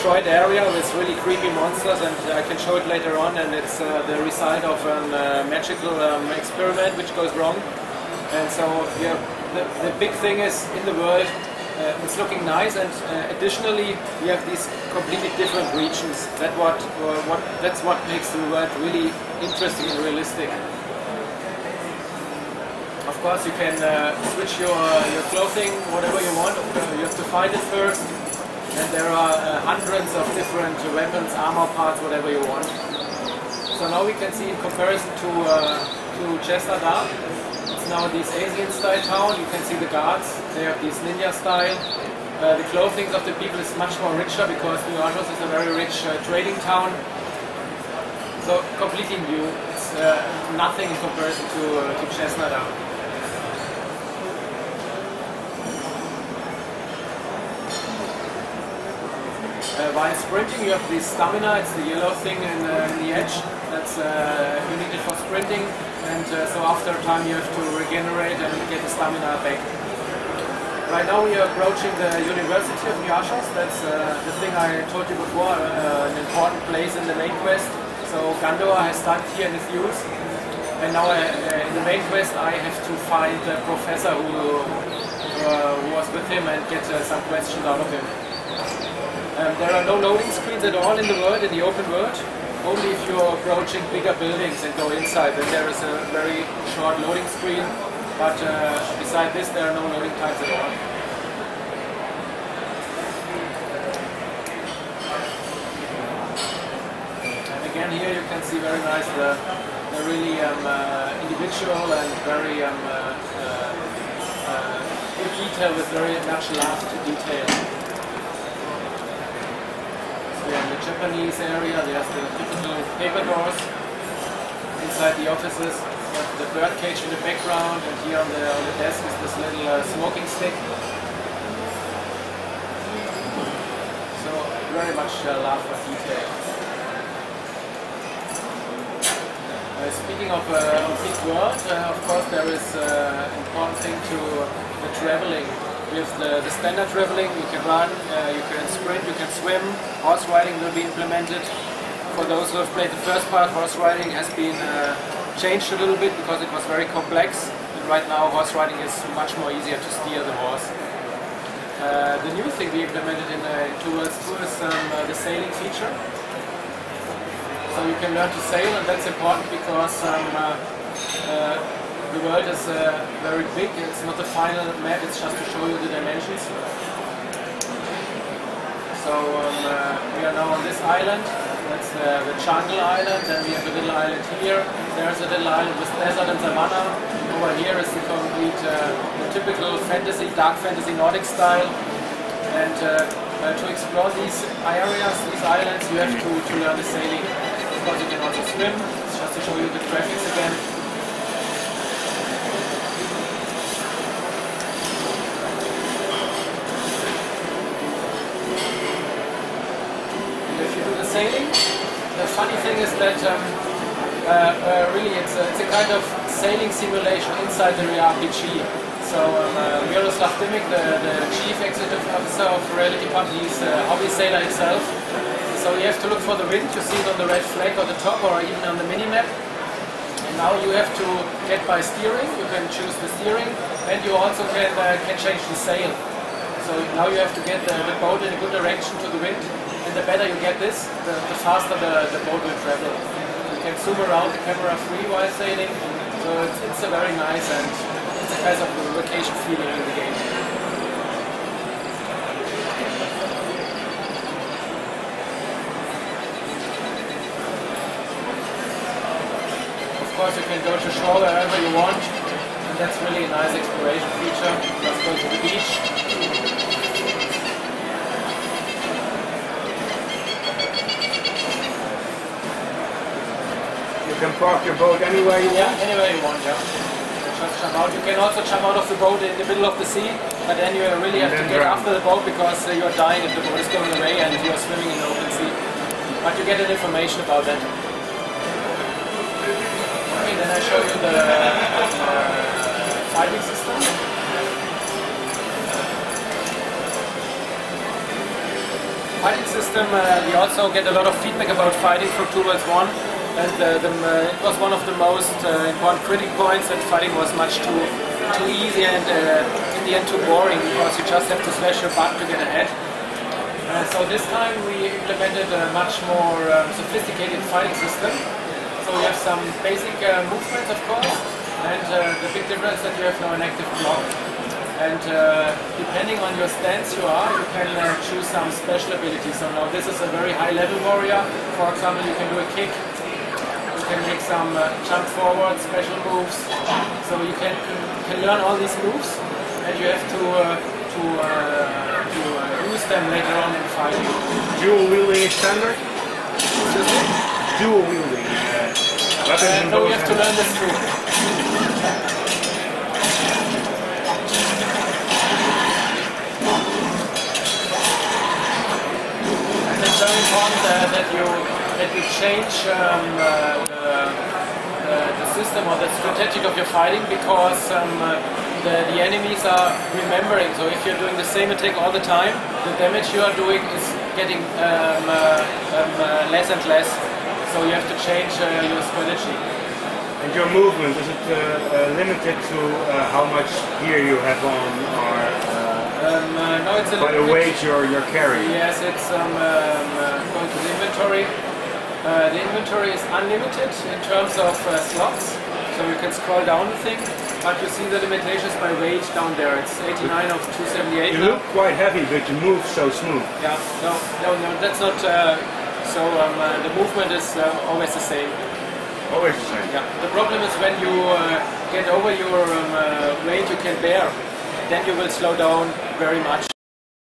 destroyed area with really creepy monsters, and I can show it later on, and it's the result of a magical experiment which goes wrong. And so the big thing is, in the world, it's looking nice, and additionally we have these completely different regions. That's what makes the world really interesting and realistic. Of course, you can switch your clothing, whatever you want. You have to find it first. And there are hundreds of different weapons, armor parts, whatever you want. So now we can see, in comparison to Chesnadar, it's now this Asian-style town. You can see the guards; they have this ninja-style. The clothing of the people is much more richer because New Argos is a very rich trading town. So completely new. It's nothing in comparison to Chesnadar. While sprinting, you have this stamina. It's the yellow thing in the edge. That's you need it for sprinting, and so after a time you have to regenerate and get the stamina back. Right now we are approaching the University of New Argos. That's the thing I told you before, an important place in the main quest. So Gandor has started here in his youth, and now in the main quest I have to find the professor who was with him and get some questions out of him. There are no loading screens at all in the world, in the open world. Only if you're approaching bigger buildings and go inside, then there is a very short loading screen. But beside this, there are no loading times at all. And again, here you can see very nice the really individual and very good detail with very much love to detail. In the Japanese area, there's the typical paper doors inside the offices, the bird cage in the background, and here on the desk is this little smoking stick. So very much love for detail. Speaking of a big world, of course there is an important thing to the traveling. With the standard traveling, you can run, you can sprint, you can swim. Horse riding will be implemented. For those who have played the first part, horse riding has been changed a little bit because it was very complex. And right now horse riding is much more easier to steer the horse. The new thing we implemented in Two Worlds 2 is the sailing feature. So you can learn to sail, and that's important because the world is very big. It's not the final map, it's just to show you the dimensions. So we are now on this island. That's the jungle island. Then we have a little island here. There's a little island with desert and savanna. Over here is the complete typical fantasy, dark fantasy Nordic style. And to explore these areas, these islands, you have to learn the sailing. Of course, you can also swim. It's just to show you the graphics again. Sailing. The funny thing is that really it's a kind of sailing simulation inside the RPG. So Miroslav Dimic, the chief executive officer of Reality Pump, he's a hobby sailor himself. So you have to look for the wind. You see it on the red flag on the top or even on the mini-map. And now you have to get by steering. You can choose the steering, and you also can change the sail. So now you have to get the boat in a good direction to the wind. And the better you get this, the faster the boat will travel. You can zoom around the camera free while sailing, so it's a very nice and it's a kind of vacation feeling in the game. Of course you can go to shore wherever you want, and that's really a nice exploration feature. Let's go to the beach. You can park your boat anywhere you want? Yeah, anywhere you want, yeah. Just jump out. You can also jump out of the boat in the middle of the sea, but then you really have to get after the boat because you're dying if the boat is going away and you're swimming in the open sea. But you get information about that. Okay, then I show you the fighting system. fighting system, we also get a lot of feedback about fighting through Tool Worlds 1, and it was one of the most important critical points that fighting was much too easy and in the end too boring, because you just have to slash your button to get ahead. So this time we implemented a much more sophisticated fighting system. So you have some basic movements, of course, and the big difference is that you have now an active block. And depending on your stance you can choose some special abilities. So now this is a very high level warrior. For example, you can do a kick, you can make some jump forward, special moves. So you can learn all these moves, and you have to use them later on in fighting. Dual wielding is standard? Excuse me? Dual wielding. No, you have to learn this too. It's very important that you change the system or the strategy of your fighting, because the enemies are remembering. So if you're doing the same attack all the time, the damage you are doing is getting less and less. So you have to change your strategy. And your movement, is it limited to how much gear you have on, or no, it's a by the weight you're carrying? Yes, it's going to the inventory. The inventory is unlimited in terms of slots, so you can scroll down the thing, but you see the limitations by weight down there. It's 89 of 278. You look quite heavy, but you move so smooth. Yeah, no, that's not. The movement is always the same. Always the same. Yeah. The problem is when you get over your weight you can bear, then you will slow down very much.